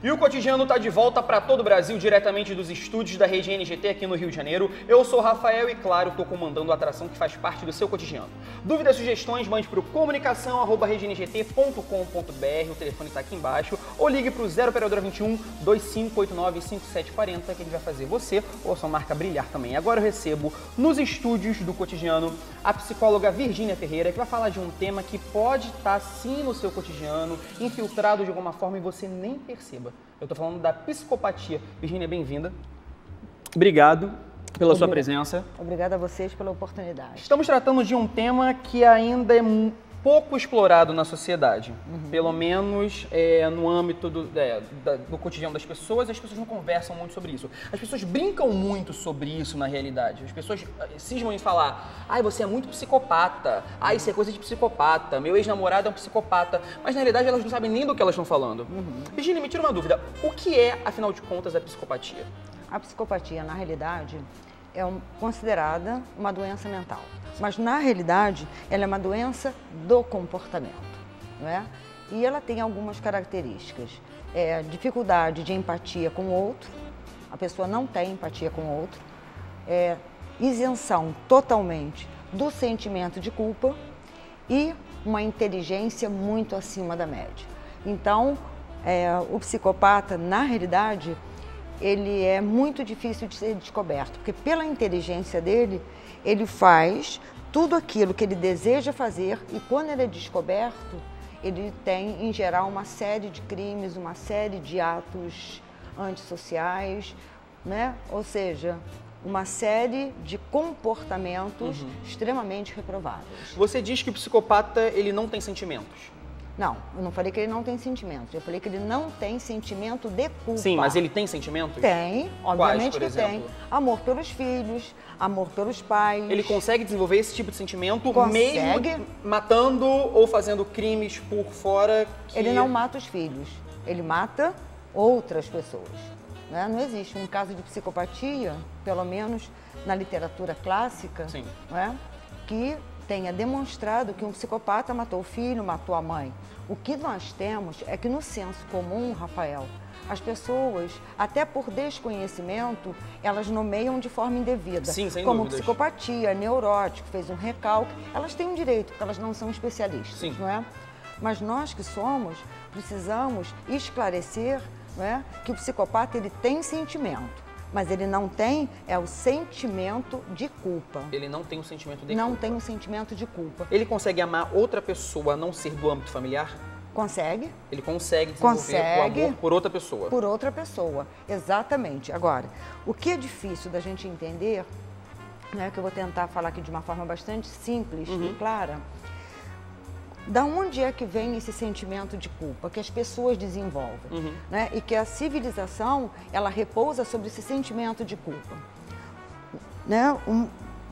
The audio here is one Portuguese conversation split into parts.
E o Cotidiano está de volta para todo o Brasil, diretamente dos estúdios da Rede NGT aqui no Rio de Janeiro. Eu sou o Rafael e, claro, estou comandando a atração que faz parte do seu cotidiano. Dúvidas, sugestões, mande para o comunicação@redengT.com.br, o telefone está aqui embaixo, ou ligue para o 0 Operadora 21 2589 5740, que a gente vai fazer você ou a sua marca brilhar também. Agora eu recebo nos estúdios do Cotidiano a psicóloga Virgínia Ferreira, que vai falar de um tema que pode estar sim no seu cotidiano, infiltrado de alguma forma e você nem perceba. Eu estou falando da psicopatia. Virgínia, bem-vinda. Obrigado pela sua presença. Obrigada a vocês pela oportunidade. Estamos tratando de um tema que ainda é pouco explorado na sociedade. Pelo menos no âmbito do cotidiano das pessoas, as pessoas não conversam muito sobre isso. As pessoas brincam muito sobre isso na realidade. As pessoas cismam em falar: ai, você é muito psicopata, ai, isso é coisa de psicopata, meu ex-namorado é um psicopata. Mas na realidade elas não sabem nem do que elas estão falando. Virgínia, me tira uma dúvida. O que é, afinal de contas, a psicopatia? A psicopatia, na realidade, é considerada uma doença mental. Mas, na realidade, ela é uma doença do comportamento, não é? E ela tem algumas características. Dificuldade de empatia com o outro, a pessoa não tem empatia com o outro, isenção totalmente do sentimento de culpa e uma inteligência muito acima da média. Então, o psicopata, na realidade, ele é muito difícil de ser descoberto, porque pela inteligência dele, ele faz tudo aquilo que ele deseja fazer e quando ele é descoberto, ele tem, em geral, uma série de crimes, uma série de atos antissociais, né? Ou seja, uma série de comportamentos extremamente reprováveis. Você diz que o psicopata, ele não tem sentimentos. Não, eu não falei que ele não tem sentimentos, eu falei que ele não tem sentimento de culpa. Sim, mas ele tem sentimentos? Tem, obviamente Quais, por que exemplo? tem. Amor pelos filhos, amor pelos pais. Ele consegue desenvolver esse tipo de sentimento Consegue. mesmo matando ou fazendo crimes por fora? Ele não mata os filhos, ele mata outras pessoas. Né? Não existe um caso de psicopatia, pelo menos na literatura clássica, Sim. Né? Que tenha demonstrado que um psicopata matou o filho, matou a mãe. O que nós temos é que no senso comum, Rafael, as pessoas, até por desconhecimento, elas nomeiam de forma indevida. Sim, sem como dúvidas. Psicopatia, neurótico, fez um recalque. Elas têm um direito, porque elas não são especialistas, Sim. não é? Mas nós que somos, precisamos esclarecer, não é, que o psicopata ele tem sentimento. Mas ele não tem o sentimento de culpa. Ele não tem o sentimento de Não culpa. tem o sentimento de culpa. Ele consegue amar outra pessoa a não ser do âmbito familiar? Consegue? Ele consegue desenvolver o amor por outra pessoa? Por outra pessoa, exatamente. Agora, o que é difícil da gente entender, né, que eu vou tentar falar aqui de uma forma bastante simples e clara, da onde é que vem esse sentimento de culpa que as pessoas desenvolvem, né? E que a civilização, ela repousa sobre esse sentimento de culpa. Né?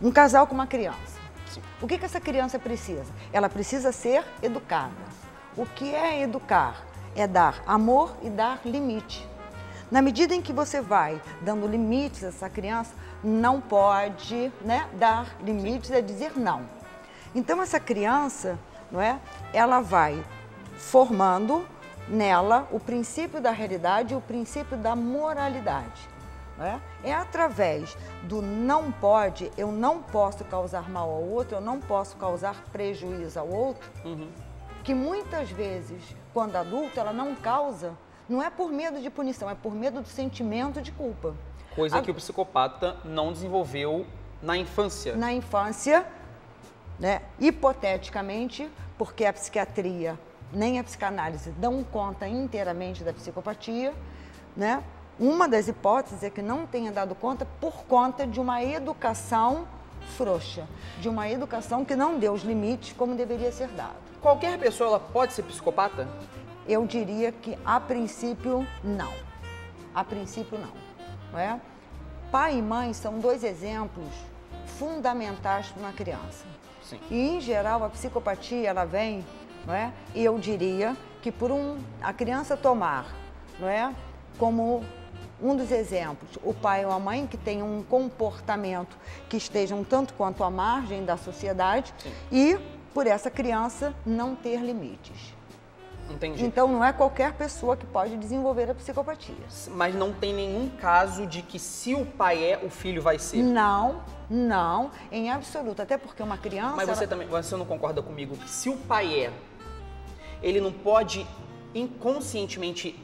Um casal com uma criança. Sim. O que essa criança precisa? Ela precisa ser educada. O que é educar? É dar amor e dar limite. Na medida em que você vai dando limites a essa criança, não pode, né, dar limites é dizer não. Então essa criança, não é? Ela vai formando nela o princípio da realidade e o princípio da moralidade. Não é? É através do não pode, eu não posso causar mal ao outro, eu não posso causar prejuízo ao outro, que muitas vezes, quando adulto, ela não causa, não é por medo de punição, é por medo do sentimento de culpa. Coisa que o psicopata não desenvolveu na infância. Na infância, né, hipoteticamente, porque a psiquiatria nem a psicanálise dão conta inteiramente da psicopatia, né? Uma das hipóteses é que não tenha dado conta por conta de uma educação frouxa, de uma educação que não deu os limites como deveria ser dado. Qualquer pessoa ela pode ser psicopata? Eu diria que a princípio não. A princípio não é? Pai e mãe são dois exemplos fundamentais para uma criança. Sim. E, em geral, a psicopatia, ela vem, não é? E eu diria que por a criança tomar, não é? Como um dos exemplos, o pai ou a mãe que tenham um comportamento que estejam tanto quanto à margem da sociedade. Sim. E por essa criança não ter limites. Entendi. Então não é qualquer pessoa que pode desenvolver a psicopatia. Mas não tem nenhum caso de que se o pai é, o filho vai ser? Não, não, em absoluto. Até porque uma criança... Mas você não concorda comigo que se o pai é, ele não pode inconscientemente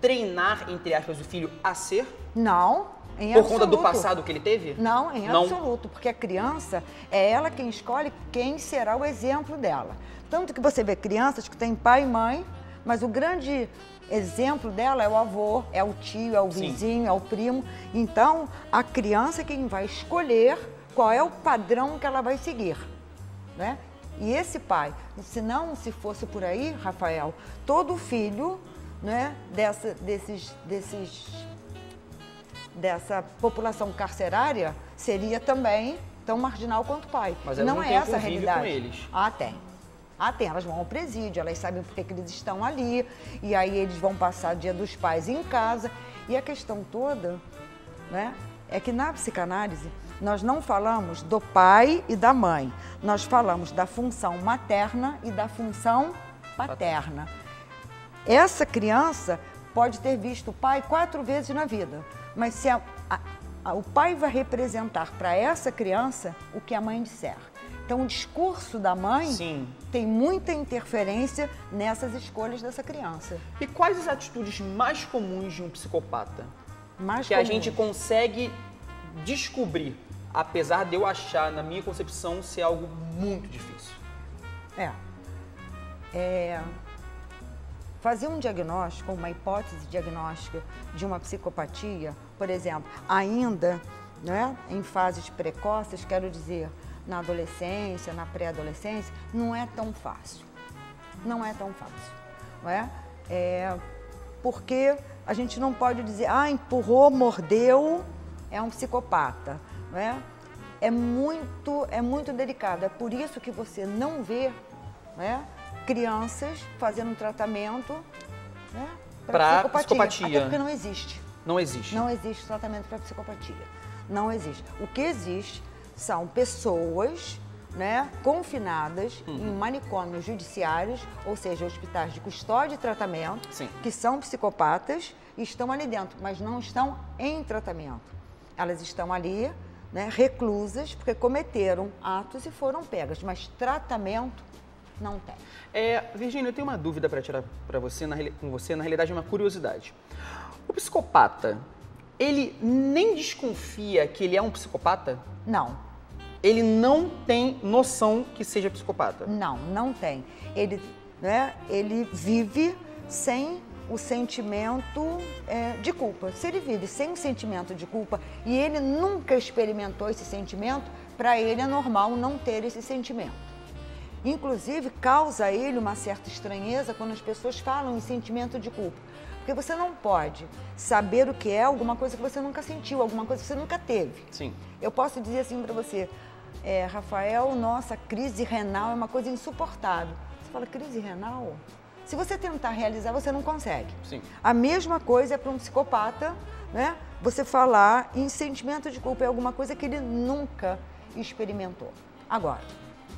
treinar, entre aspas, o filho a ser? Não, em Por absoluto. conta do passado que ele teve? Não, em absoluto, porque a criança é ela quem escolhe quem será o exemplo dela. Tanto que você vê crianças que têm pai e mãe, mas o grande exemplo dela é o avô, é o tio, é o vizinho, é o primo. Então, a criança é quem vai escolher qual é o padrão que ela vai seguir, né? E esse pai, se fosse por aí, Rafael, todo filho, né, dessa população carcerária seria também tão marginal quanto o pai. Mas elas não é têm essa a convívio realidade. com eles. Ah, tem. Ah, tem. Elas vão ao presídio, elas sabem por que eles estão ali, e aí eles vão passar Dia dos Pais em casa. E a questão toda, né, é que na psicanálise nós não falamos do pai e da mãe, nós falamos da função materna e da função paterna. Essa criança pode ter visto o pai 4 vezes na vida, mas se o pai vai representar para essa criança o que a mãe disser. Então, o discurso da mãe tem muita interferência nessas escolhas dessa criança. E quais as atitudes mais comuns de um psicopata? Que a gente consegue descobrir, apesar de eu achar, na minha concepção, ser algo muito difícil? Fazer um diagnóstico, uma hipótese diagnóstica de uma psicopatia, por exemplo, ainda, né, em fases precoces, quero dizer, na adolescência, na pré-adolescência, não é tão fácil. Não é tão fácil, não é? Porque a gente não pode dizer, empurrou, mordeu, é um psicopata, não é? É muito delicado. É por isso que você não vê, né, crianças fazendo um tratamento, né, para psicopatia. Até porque não existe. Não existe. Não existe tratamento para psicopatia. Não existe. O que existe são pessoas, né, confinadas em manicômios judiciários, ou seja, hospitais de custódia e tratamento, que são psicopatas e estão ali dentro, mas não estão em tratamento. Elas estão ali, né, reclusas, porque cometeram atos e foram pegas, mas tratamento não tem. Virgínia, eu tenho uma dúvida para tirar com você, na realidade é uma curiosidade. O psicopata, ele nem desconfia que ele é um psicopata? Não. Ele não tem noção que seja psicopata? Não tem. Ele vive sem o sentimento de culpa. Se ele vive sem o sentimento de culpa e ele nunca experimentou esse sentimento, para ele é normal não ter esse sentimento. Inclusive, causa a ele uma certa estranheza quando as pessoas falam em sentimento de culpa. Porque você não pode saber o que é alguma coisa que você nunca sentiu, alguma coisa que você nunca teve. Sim. Eu posso dizer assim para você, Rafael, nossa, crise renal é uma coisa insuportável. Você fala, crise renal? Se você tentar realizar, você não consegue. Sim. A mesma coisa é para um psicopata, né? Você falar em sentimento de culpa é alguma coisa que ele nunca experimentou. Agora,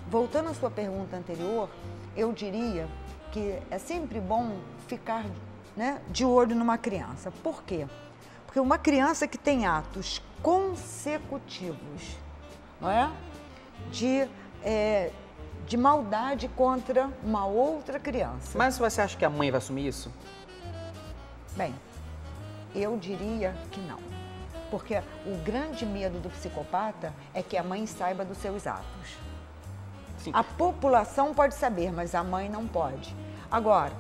voltando à sua pergunta anterior, eu diria que é sempre bom ficar, né, de olho numa criança. Por quê? Porque uma criança que tem atos consecutivos, não é? De maldade contra uma outra criança. Mas você acha que a mãe vai assumir isso? Bem, eu diria que não. Porque o grande medo do psicopata é que a mãe saiba dos seus atos. Sim. A população pode saber, mas a mãe não pode. Agora,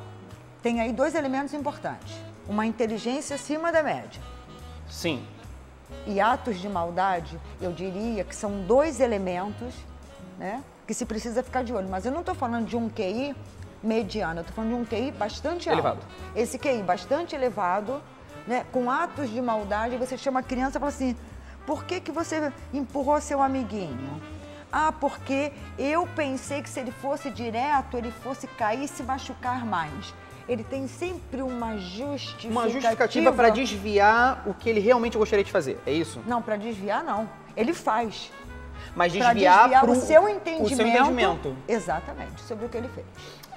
tem aí 2 elementos importantes. Uma inteligência acima da média. Sim. E atos de maldade, eu diria que são 2 elementos, né, que se precisa ficar de olho. Mas eu não estou falando de um QI mediano, eu estou falando de um QI bastante elevado. alto. Esse QI bastante elevado, né, com atos de maldade, você chama a criança e fala assim, por que você empurrou seu amiguinho? Porque eu pensei que se ele fosse direto, ele fosse cair e se machucar mais. Ele tem sempre uma justificativa para desviar o que ele realmente gostaria de fazer, é isso? Não, para desviar não. Ele faz. Mas Para desviar o seu entendimento. o seu entendimento. Exatamente, sobre o que ele fez.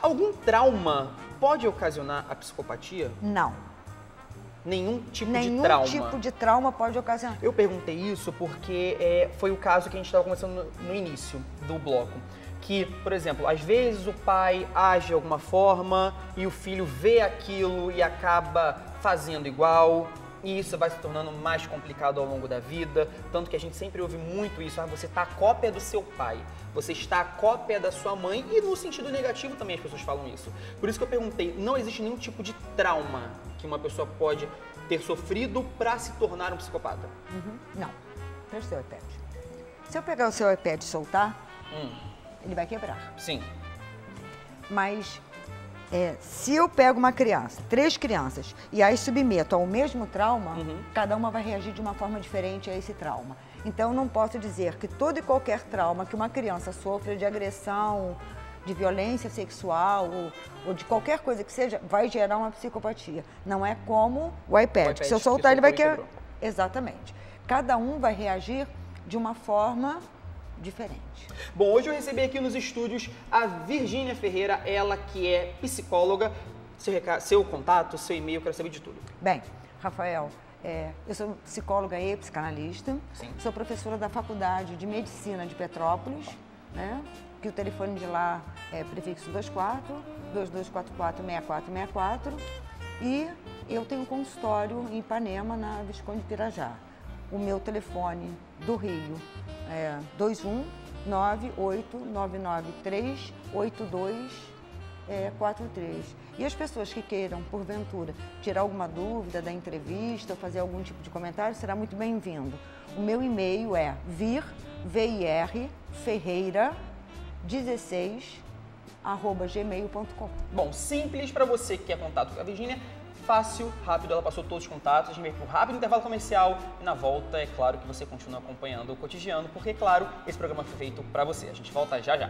Algum trauma pode ocasionar a psicopatia? Não. Nenhum tipo Nenhum de trauma? tipo de trauma pode ocasionar. Eu perguntei isso porque foi o caso que a gente estava conversando no início do bloco. Que, por exemplo, às vezes o pai age de alguma forma e o filho vê aquilo e acaba fazendo igual. E isso vai se tornando mais complicado ao longo da vida. Tanto que a gente sempre ouve muito isso. Ah, você está a cópia do seu pai. Você está a cópia da sua mãe. E no sentido negativo também as pessoas falam isso. Por isso que eu perguntei, não existe nenhum tipo de trauma que uma pessoa pode ter sofrido para se tornar um psicopata? Não. Preste seu iPad. Se eu pegar o seu iPad e soltar, ele vai quebrar. Sim. Mas se eu pego uma criança, 3 crianças, e as submeto ao mesmo trauma, cada uma vai reagir de uma forma diferente a esse trauma. Então, não posso dizer que todo e qualquer trauma que uma criança sofra de agressão, de violência sexual ou de qualquer coisa que seja, vai gerar uma psicopatia. Não é como o iPad. Se eu soltar, ele vai quebrar. Exatamente. Cada um vai reagir de uma forma diferente. Bom, hoje eu recebi aqui nos estúdios a Virgínia Ferreira, ela que é psicóloga. Seu contato, seu e-mail, eu quero saber de tudo. Bem, Rafael, eu sou psicóloga e psicanalista. Sim. Sou professora da Faculdade de Medicina de Petrópolis, né? Que o telefone de lá é prefixo 24-2244-6464. E eu tenho um consultório em Ipanema, na Visconde de Pirajá. O meu telefone do Rio é 219938243. E as pessoas que queiram, porventura, tirar alguma dúvida da entrevista ou fazer algum tipo de comentário, será muito bem-vindo. O meu e-mail é virferreira16@gmail.com. Bom, simples para você que quer contato com a Virgínia, fácil, rápido, ela passou todos os contatos, a gente vai para um rápido intervalo comercial e na volta é claro que você continua acompanhando o Cotidiano, porque, claro, esse programa foi feito para você. A gente volta já já.